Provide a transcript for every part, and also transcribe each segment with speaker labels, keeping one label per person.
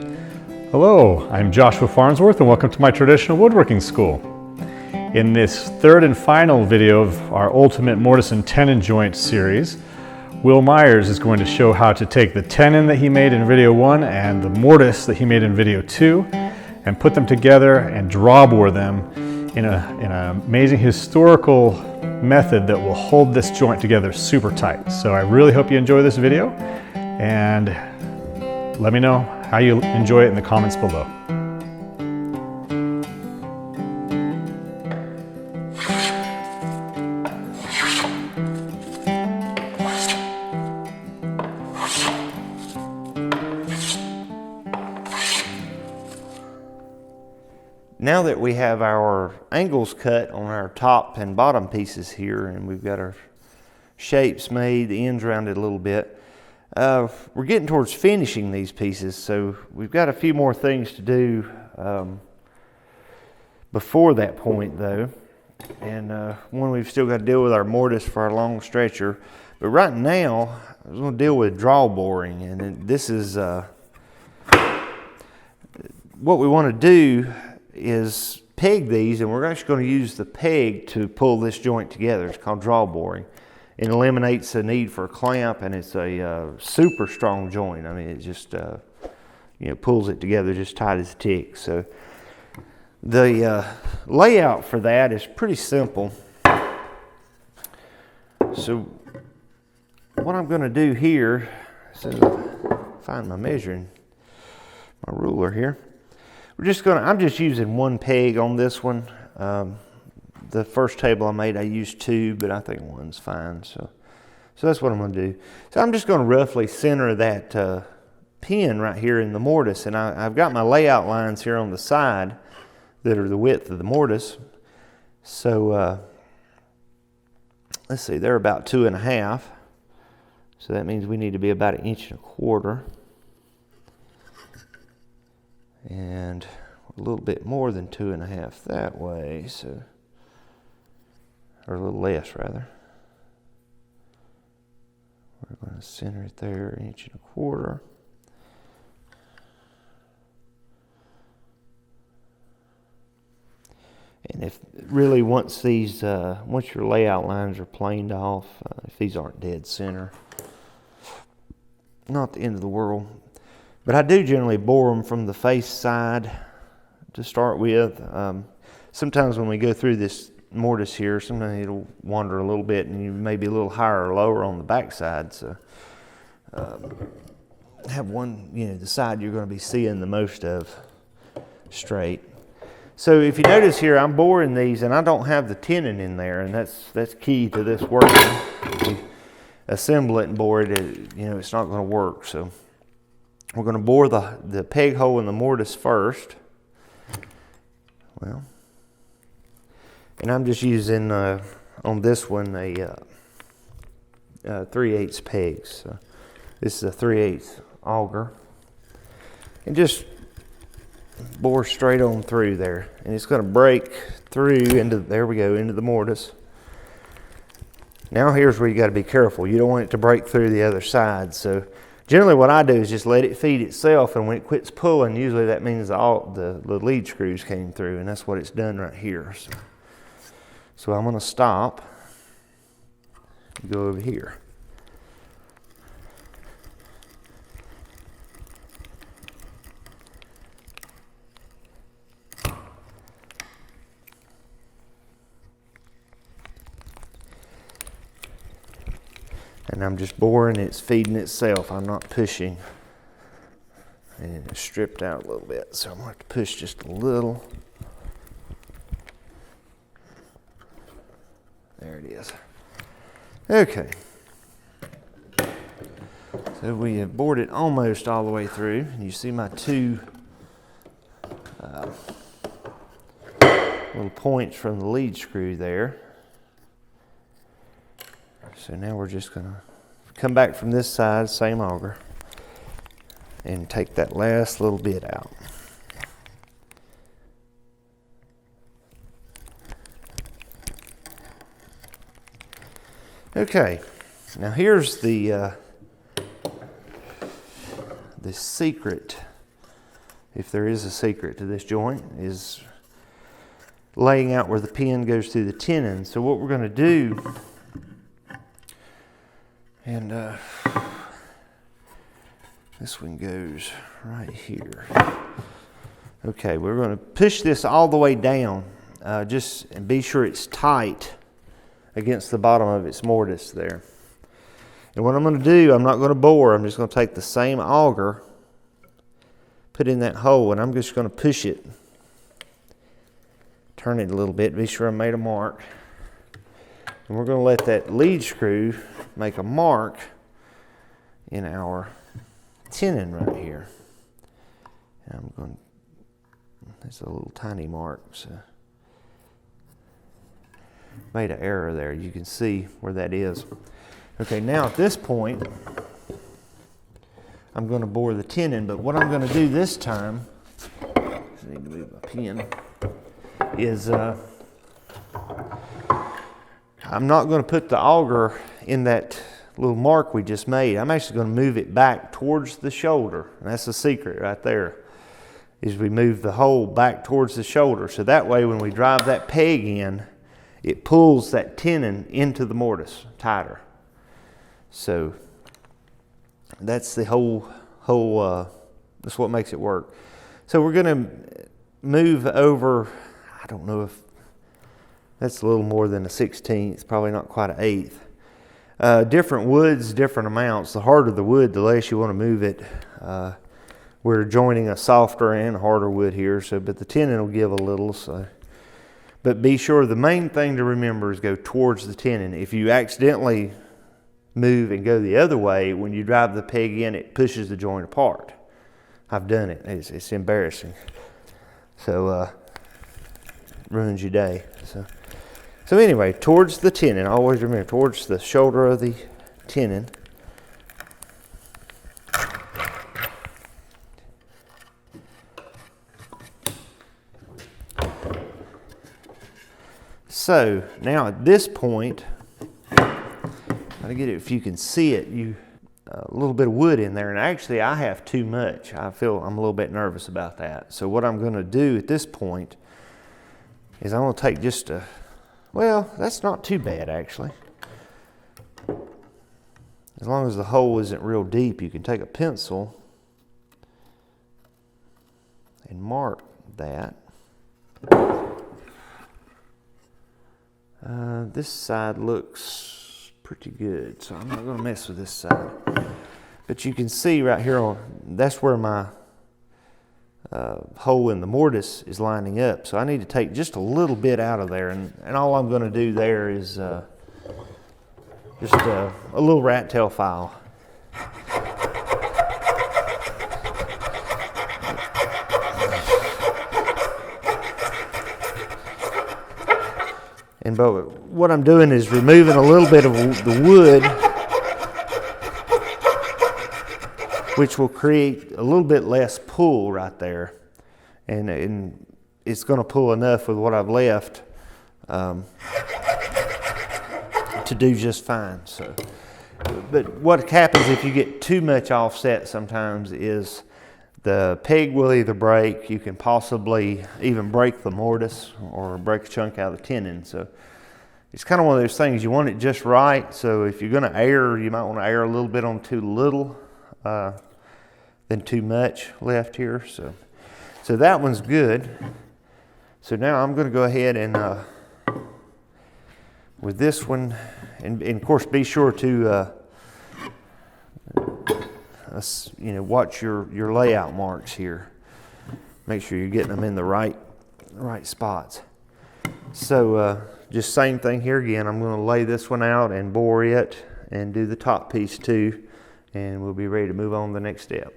Speaker 1: Hello, I'm Joshua Farnsworth and welcome to my traditional woodworking school. In this third and final video of our Ultimate Mortise and Tenon Joint series, Will Myers is going to show how to take the tenon that he made in video 1 and the mortise that he made in video 2 and put them together and drawbore them in an amazing historical method that will hold this joint together super tight. So I really hope you enjoy this video, and let me know how you enjoy it in the comments below.
Speaker 2: Now that we have our angles cut on our top and bottom pieces here, and we've got our shapes made, the ends rounded a little bit, we're getting towards finishing these pieces, so we've got a few more things to do before that point though. And one, we've still got to deal with our mortise for our long stretcher, but right now I'm going to deal with drawboring, and this is what we want to do is peg these, and we're actually going to use the peg to pull this joint together. It's called drawboring. It eliminates the need for a clamp, and it's a super strong joint. I mean, it just pulls it together just tight as a tick. So the layout for that is pretty simple. So what I'm going to do here, find my measuring, my ruler here. I'm just using one peg on this one. The first table I made, I used 2, but I think 1's fine. So that's what I'm going to do. So I'm just going to roughly center that pin right here in the mortise, and I've got my layout lines here on the side that are the width of the mortise. So let's see, they're about 2.5. So that means we need to be about 1.25 inches. And a little bit more than 2.5 that way, so, or a little less rather. We're going to center it there, 1.25 inches. And if really once your layout lines are planed off, if these aren't dead center, not the end of the world. But I do generally bore them from the face side to start with. Sometimes when we go through this mortise here, sometimes it'll wander a little bit, and you may be a little higher or lower on the back side. So have one, the side you're going to be seeing the most of straight. So if you notice here, I'm boring these, and I don't have the tenon in there, and that's key to this working. If you assemble it and bore it, it's not going to work. So we're going to bore the peg hole in the mortise first. Well, and I'm just using on this one a 3/8 peg. So this is a 3/8 auger, and just bore straight on through there, and it's going to break through into the mortise. Now here's where you got to be careful. You don't want it to break through the other side. So generally what I do is just let it feed itself, and when it quits pulling, usually that means the lead screws came through, and that's what it's done right here. So I'm going to stop, go over here. And I'm just boring, it's feeding itself. I'm not pushing. And it's stripped out a little bit, so I'm going to have to push just a little. There it is. Okay. So we have bored it almost all the way through. You see my 2 little points from the lead screw there. So now we're just going to come back from this side, same auger, and take that last little bit out. Okay, now here's the secret if there is a secret to this joint, is laying out where the pin goes through the tenon. So what we're going to do, and this one goes right here. Okay, we're going to push this all the way down, just and be sure it's tight against the bottom of its mortise there. And what I'm going to do, I'm not going to bore, I'm just going to take the same auger, put in that hole, and I'm just going to push it. Turn it a little bit, be sure I made a mark. And we're going to let that lead screw make a mark in our tenon right here. And I'm going, there's a little tiny mark, so made an error there. You can see where that is. Okay, now at this point, I'm going to bore the tenon, but what I'm going to do this time, I need to move my pen, is I'm not going to put the auger in that little mark we just made. I'm actually going to move it back towards the shoulder. And that's the secret right there, is we move the hole back towards the shoulder. So that way when we drive that peg in, it pulls that tenon into the mortise tighter. So that's the whole that's what makes it work. So we're going to move over, I don't know if that's a little more than a 16th, probably not quite an 1/8. Different woods, different amounts. The harder the wood, the less you want to move it. We're joining a softer and harder wood here, so but the tenon will give a little. So, but be sure the main thing to remember is go towards the tenon. If you accidentally move and go the other way, when you drive the peg in, it pushes the joint apart. I've done it. It's embarrassing. So ruins your day. So anyway, towards the tenon. Always remember towards the shoulder of the tenon. So now at this point, I get it if you can see it. A little bit of wood in there, and actually I have too much. I'm a little bit nervous about that. So what I'm going to do at this point is I'm going to take just a, well, that's not too bad actually. As long as the hole isn't real deep, you can take a pencil and mark that. This side looks pretty good, so I'm not going to mess with this side. But you can see right here, that's where my hole in the mortise is lining up. So I need to take just a little bit out of there, and all I'm going to do there is just a little rat tail file. But what I'm doing is removing a little bit of the wood, which will create a little bit less pull right there. And it's going to pull enough with what I've left to do just fine. So, but what happens if you get too much offset sometimes is the peg will either break, you can possibly even break the mortise or break a chunk out of the tenon. So it's kind of one of those things, you want it just right. So if you're going to err, you might want to err a little bit on too little than too much left here. So that one's good. So now I'm going to go ahead and with this one, and of course be sure to watch your layout marks here. Make sure you're getting them in the right spots. So just same thing here again. I'm going to lay this one out and bore it and do the top piece too, and we'll be ready to move on to the next step.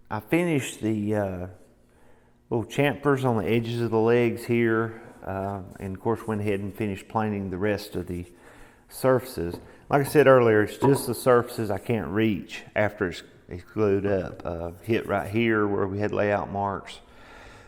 Speaker 2: I finished the little chamfers on the edges of the legs here, and of course went ahead and finished planing the rest of the surfaces. Like I said earlier, it's just the surfaces I can't reach after it's glued up. Hit right here where we had layout marks.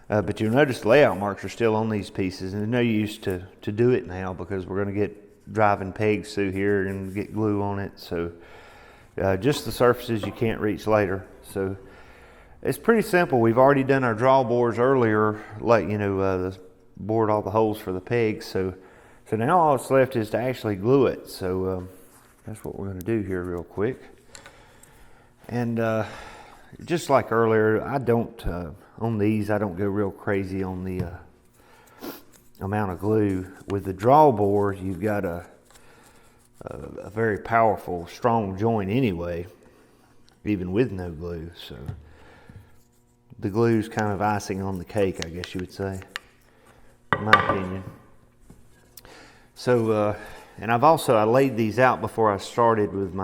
Speaker 2: But you'll notice the layout marks are still on these pieces, and there's no use to do it now because we're going to get driving pegs through here and get glue on it. So just the surfaces you can't reach later. So it's pretty simple. We've already done our draw bores earlier, like bored all the holes for the pegs. So now all that's left is to actually glue it. So that's what we're going to do here real quick. And just like earlier, I don't on these, I don't go real crazy on the amount of glue. With the draw bore, you've got a very powerful, strong joint anyway, even with no glue. So the glue's kind of icing on the cake, I guess you would say, in my opinion. So, and I laid these out before I started with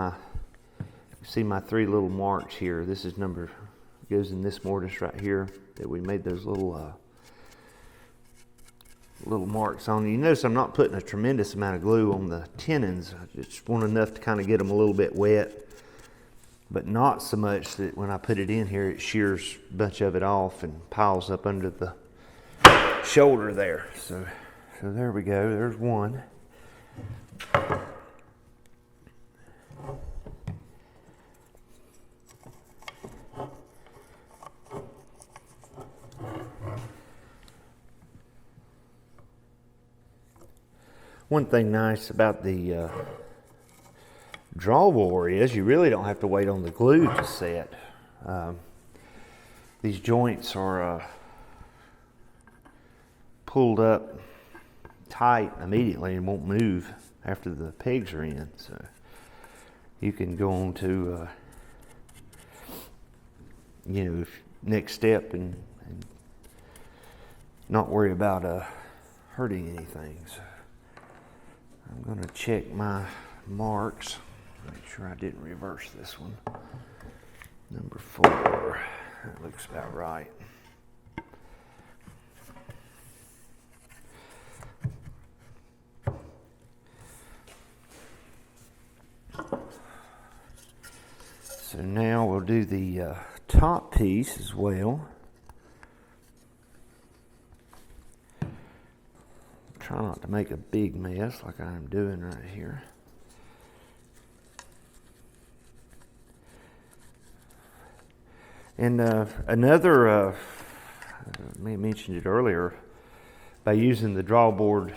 Speaker 2: see my 3 little marks here. This is goes in this mortise right here that we made those little marks on. You notice I'm not putting a tremendous amount of glue on the tenons. I just want enough to kind of get them a little bit wet, but not so much that when I put it in here, it shears a bunch of it off and piles up under the shoulder there. So there we go. There's one. One thing nice about the draw bore is you really don't have to wait on the glue to set. These joints are pulled up tight immediately and won't move after the pegs are in. So you can go on to next step and not worry about hurting anything. So I'm going to check my marks, make sure I didn't reverse this one. Number 4, that looks about right. So now we'll do the top piece as well. Try not to make a big mess like I'm doing right here. And another, I may have mentioned it earlier, by using the drawboard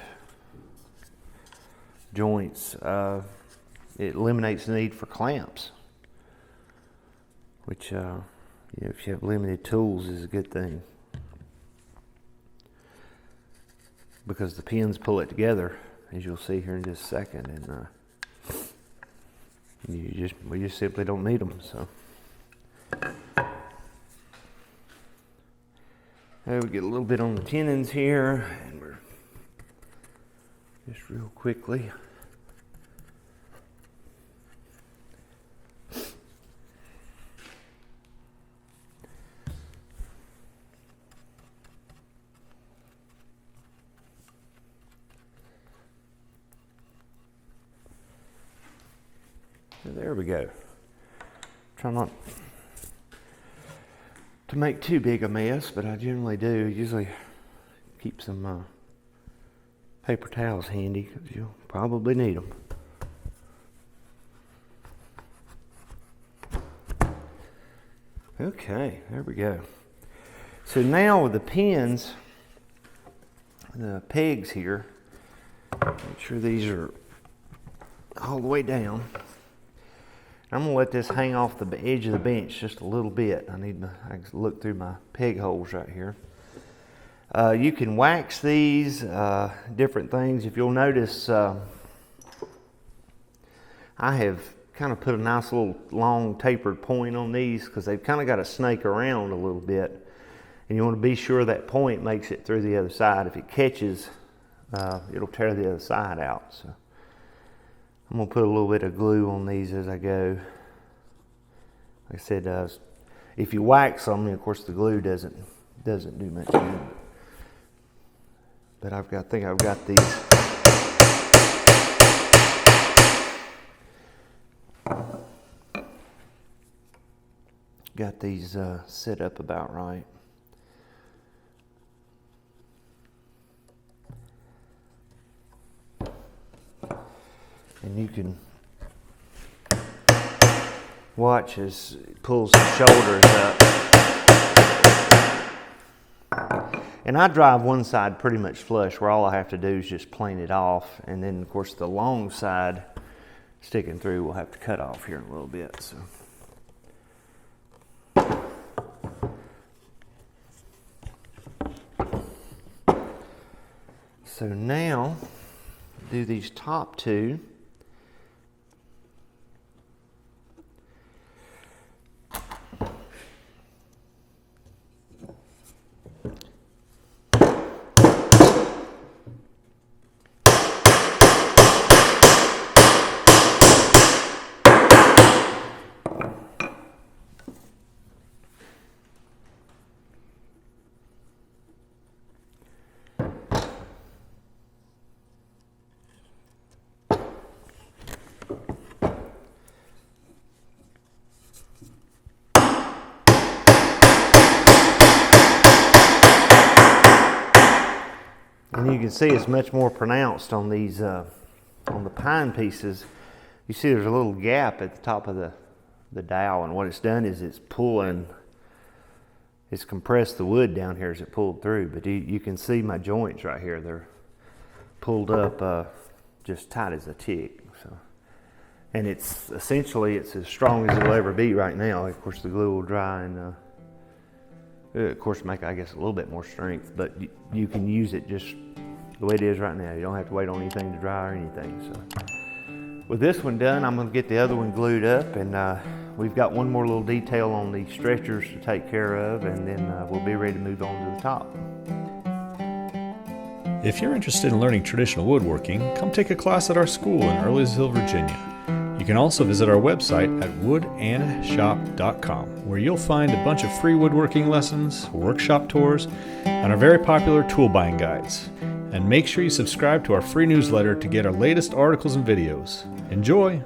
Speaker 2: joints, it eliminates the need for clamps, which, if you have limited tools, is a good thing. Because the pins pull it together, as you'll see here in just a second, and we just simply don't need them. So we get a little bit on the tenons here, and we're just real quickly. There we go. Try not to make too big a mess, but I generally do. Usually keep some paper towels handy because you'll probably need them. Okay, there we go. So now with the pins, the pegs here, make sure these are all the way down. I'm going to let this hang off the edge of the bench just a little bit. I can look through my peg holes right here. You can wax these, different things. If you'll notice, I have kind of put a nice little long tapered point on these because they've kind of got to snake around a little bit. And you want to be sure that point makes it through the other side. If it catches, it'll tear the other side out. So I'm going to put a little bit of glue on these as I go. Like I said, if you wax them, of course the glue doesn't do much good. But I think I've got these. Got these set up about right. And you can Watch as it pulls the shoulders up. And I drive one side pretty much flush, where all I have to do is just plane it off. And then, of course, the long side sticking through, we'll have to cut off here in a little bit. So now, do these top two. And you can see it's much more pronounced on these, on the pine pieces. You see there's a little gap at the top of the dowel, and what it's done is it's compressed the wood down here as it pulled through. But you can see my joints right here. They're pulled up just tight as a tick. So, and it's essentially, it's as strong as it'll ever be right now. Of course, the glue will dry and of course make, I guess, a little bit more strength, but you can use it just the way it is right now. You don't have to wait on anything to dry or anything. So with this one done, I'm going to get the other one glued up, and we've got one more little detail on the stretchers to take care of, and then we'll be ready to move on to the top.
Speaker 1: If you're interested in learning traditional woodworking, come take a class at our school in Earlysville, Virginia. You can also visit our website at woodandshop.com, where you'll find a bunch of free woodworking lessons, workshop tours, and our very popular tool buying guides. And make sure you subscribe to our free newsletter to get our latest articles and videos. Enjoy!